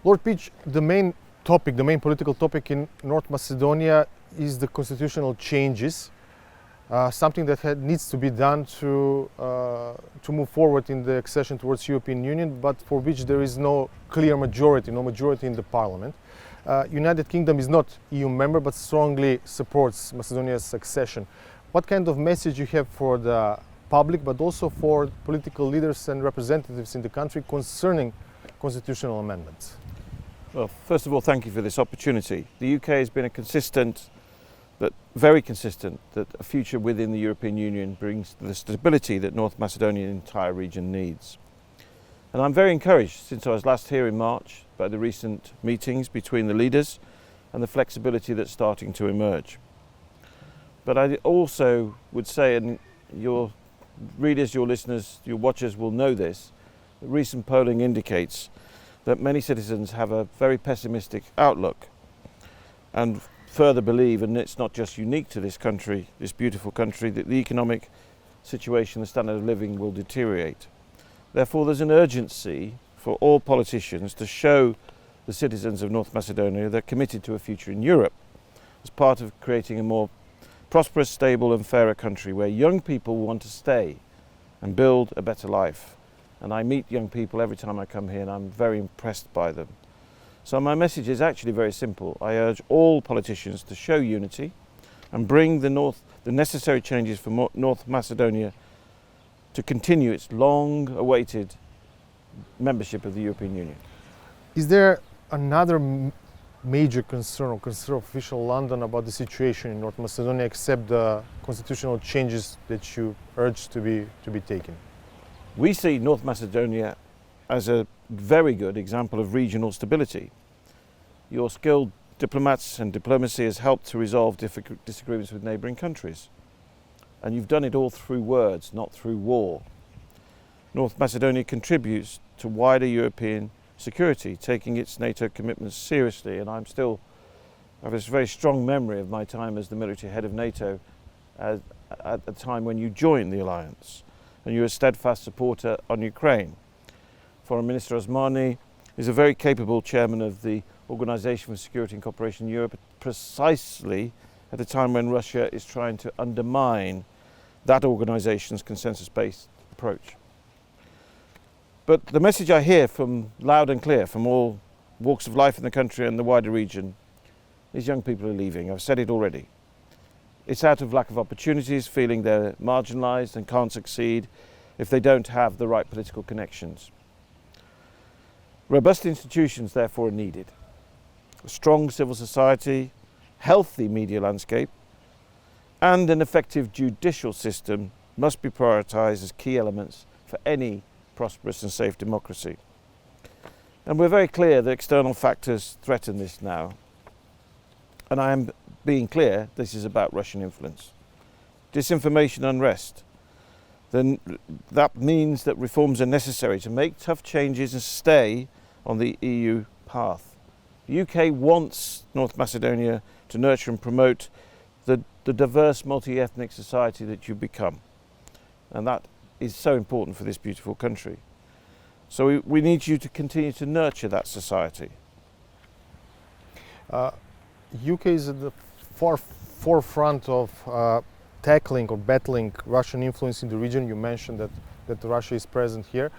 Lord Pich, the main political topic in North Macedonia is the constitutional changes, something that needs to be done to move forward in the accession towards European Union, but for which there is no clear majority, no majority in the parliament. United Kingdom is not EU member, but strongly supports Macedonia's accession. What kind of message you have for the public, but also for political leaders and representatives in the country concerning constitutional amendments? Well, first of all, thank you for this opportunity. The UK has been very consistent that a future within the European Union brings the stability that North Macedonia and the entire region needs. And I'm very encouraged, since I was last here in March, by the recent meetings between the leaders and the flexibility that's starting to emerge. But I also would say, and your readers, your listeners, your watchers will know this, that recent polling indicates that many citizens have a very pessimistic outlook and further believe, and it's not just unique to this country, this beautiful country, that the economic situation, the standard of living will deteriorate. Therefore, there's an urgency for all politicians to show the citizens of North Macedonia they're committed to a future in Europe as part of creating a more prosperous, stable and fairer country where young people want to stay and build a better life. And I meet young people every time I come here and I'm very impressed by them. So my message is actually very simple. I urge all politicians to show unity and bring the necessary changes for North Macedonia to continue its long-awaited membership of the European Union. Is there another major concern or concern of official London about the situation in North Macedonia except the constitutional changes that you urge to be taken? We see North Macedonia as a very good example of regional stability. Your skilled diplomats and diplomacy has helped to resolve disagreements with neighbouring countries. And you've done it all through words, not through war. North Macedonia contributes to wider European security, taking its NATO commitments seriously, and I have this very strong memory of my time as the military head of NATO at the time when you joined the alliance, and you're a steadfast supporter on Ukraine. Foreign Minister Osmani is a very capable chairman of the Organisation for Security and Cooperation in Europe, precisely at a time when Russia is trying to undermine that organisation's consensus-based approach. But the message I hear from loud and clear from all walks of life in the country and the wider region is young people are leaving. I've said it already. It's out of lack of opportunities, feeling they're marginalised and can't succeed if they don't have the right political connections. Robust institutions, therefore, are needed. A strong civil society, healthy media landscape, and an effective judicial system must be prioritised as key elements for any prosperous and safe democracy. And we're very clear that external factors threaten this now. And I am being clear, this is about Russian influence. Disinformation, unrest. Then that means that reforms are necessary to make tough changes and stay on the EU path. The UK wants North Macedonia to nurture and promote the diverse multi-ethnic society that you become. And that is so important for this beautiful country. So we need you to continue to nurture that society. UK is at the forefront of tackling or battling Russian influence in the region. You mentioned that Russia is present here.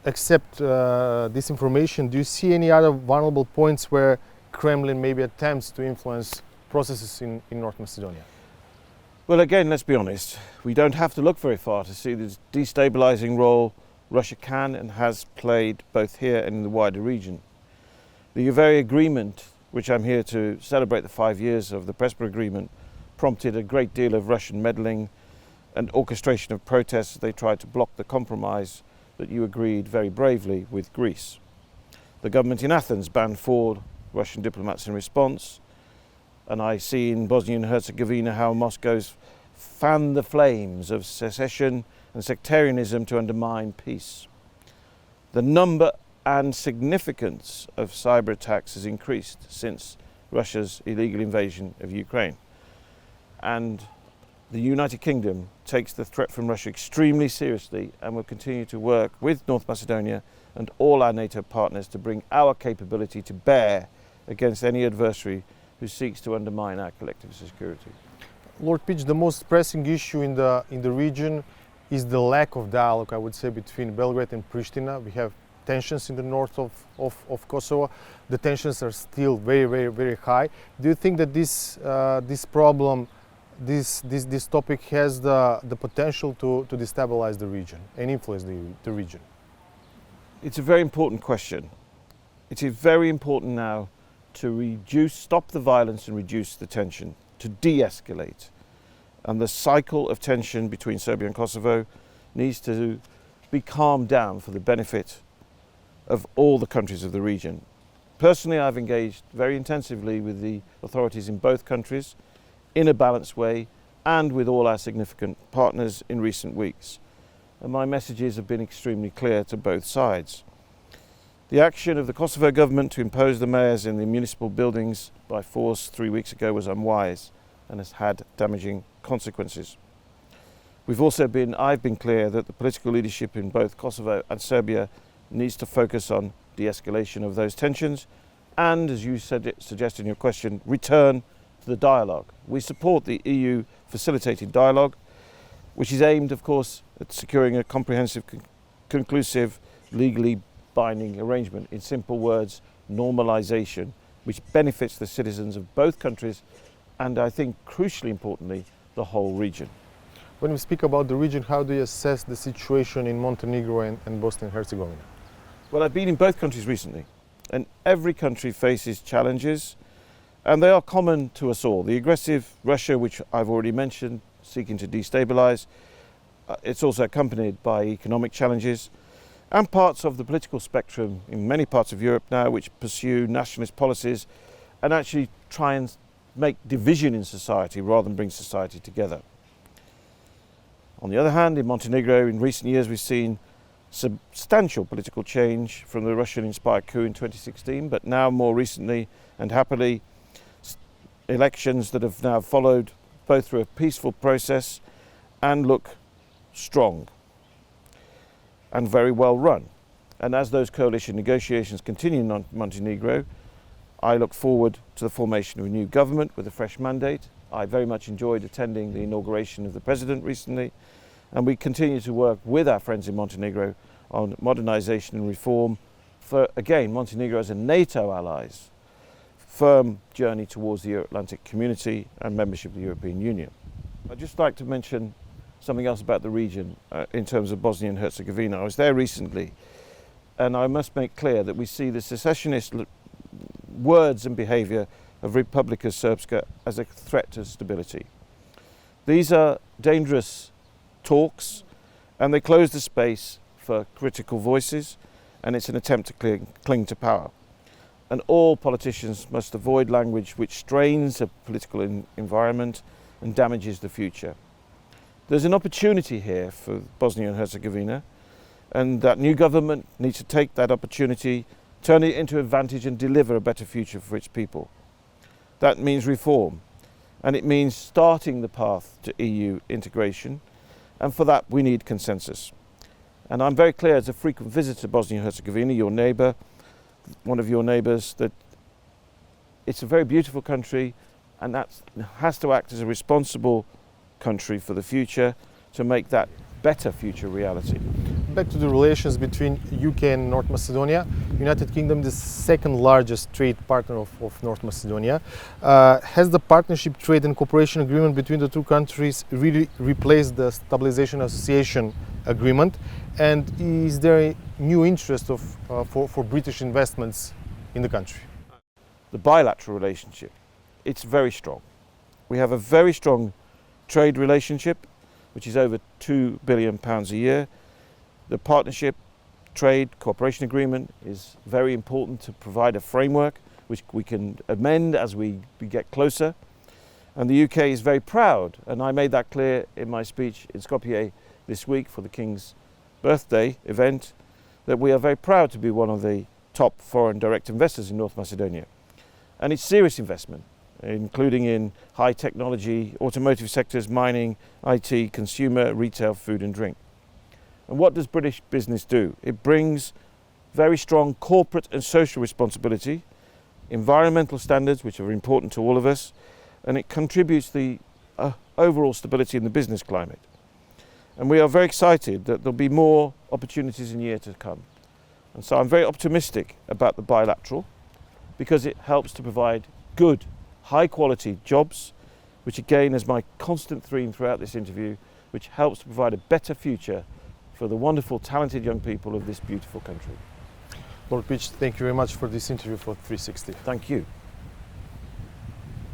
Except this information, do you see any other vulnerable points where Kremlin maybe attempts to influence processes in North Macedonia? Well, again, let's be honest. We don't have to look very far to see the destabilising role Russia can and has played both here and in the wider region. The very agreement, which I'm here to celebrate the 5 years of the Prespा agreement, prompted a great deal of Russian meddling and orchestration of protests as they tried to block the compromise that you agreed very bravely with Greece. The government in Athens banned 4 Russian diplomats in response, and I see in Bosnia and Herzegovina how Moscow's fanned the flames of secession and sectarianism to undermine peace. The number and significance of cyber attacks has increased since Russia's illegal invasion of Ukraine. And the United Kingdom takes the threat from Russia extremely seriously and will continue to work with North Macedonia and all our NATO partners to bring our capability to bear against any adversary who seeks to undermine our collective security. Lord Pich, the most pressing issue in the region is the lack of dialogue, I would say, between Belgrade and Pristina. We have tensions in the north of Kosovo. The tensions are still very high. Do you think that this problem, this topic has the potential to destabilize the region and influence the region? It's a very important question. It is very important now to stop the violence and reduce the tension, to de-escalate. And the cycle of tension between Serbia and Kosovo needs to be calmed down for the benefit of all the countries of the region. Personally, I've engaged very intensively with the authorities in both countries in a balanced way and with all our significant partners in recent weeks. And my messages have been extremely clear to both sides. The action of the Kosovo government to impose the mayors in the municipal buildings by force 3 weeks ago was unwise and has had damaging consequences. I've been clear that the political leadership in both Kosovo and Serbia needs to focus on de-escalation of those tensions and, as you suggest in your question, return to the dialogue. We support the EU facilitated dialogue, which is aimed, of course, at securing a comprehensive, conclusive, legally binding arrangement. In simple words, normalisation, which benefits the citizens of both countries and, I think, crucially importantly, the whole region. When we speak about the region, how do you assess the situation in Montenegro and Bosnia and Herzegovina? Well, I've been in both countries recently, and every country faces challenges, and they are common to us all. The aggressive Russia, which I've already mentioned, seeking to destabilise, it's also accompanied by economic challenges, and parts of the political spectrum in many parts of Europe now which pursue nationalist policies and actually try and make division in society rather than bring society together. On the other hand, in Montenegro, in recent years, we've seen substantial political change from the Russian-inspired coup in 2016, but now more recently and happily, elections that have now followed both through a peaceful process and look strong and very well run. And as those coalition negotiations continue in Montenegro, I look forward to the formation of a new government with a fresh mandate. I very much enjoyed attending the inauguration of the president recently, and we continue to work with our friends in Montenegro on modernisation and reform for, again, Montenegro as a NATO ally's firm journey towards the Euro-Atlantic community and membership of the European Union. I'd just like to mention something else about the region in terms of Bosnia and Herzegovina. I was there recently, and I must make clear that we see the secessionist words and behaviour of Republika Srpska as a threat to stability. These are dangerous talks, and they close the space for critical voices, and it's an attempt to cling to power. And all politicians must avoid language which strains a political environment and damages the future. There's an opportunity here for Bosnia and Herzegovina, and that new government needs to take that opportunity, turn it into advantage and deliver a better future for its people. That means reform, and it means starting the path to EU integration, and for that we need consensus. And I'm very clear as a frequent visitor to Bosnia and Herzegovina, your neighbour, one of your neighbours, that it's a very beautiful country, and that has to act as a responsible country for the future to make that better future reality. Back to the relations between UK and North Macedonia. United Kingdom is the second largest trade partner of North Macedonia. Has the partnership, trade and cooperation agreement between the two countries really replaced the stabilization association agreement? And is there a new interest for British investments in the country? The bilateral relationship, it's very strong. We have a very strong trade relationship, which is over £2 billion a year. The partnership, trade, cooperation agreement is very important to provide a framework which we can amend as we get closer. And the UK is very proud, and I made that clear in my speech in Skopje this week for the King's birthday event, that we are very proud to be one of the top foreign direct investors in North Macedonia. And it's serious investment, including in high technology, automotive sectors, mining, IT, consumer, retail, food and drink. And what does British business do? It brings very strong corporate and social responsibility, environmental standards which are important to all of us, and it contributes to the overall stability in the business climate. And we are very excited that there'll be more opportunities in years to come. And so I'm very optimistic about the bilateral because it helps to provide good, high quality jobs, which again is my constant theme throughout this interview, which helps to provide a better future for the wonderful, talented young people of this beautiful country. Lord Pich, thank you very much for this interview for 360. Thank you.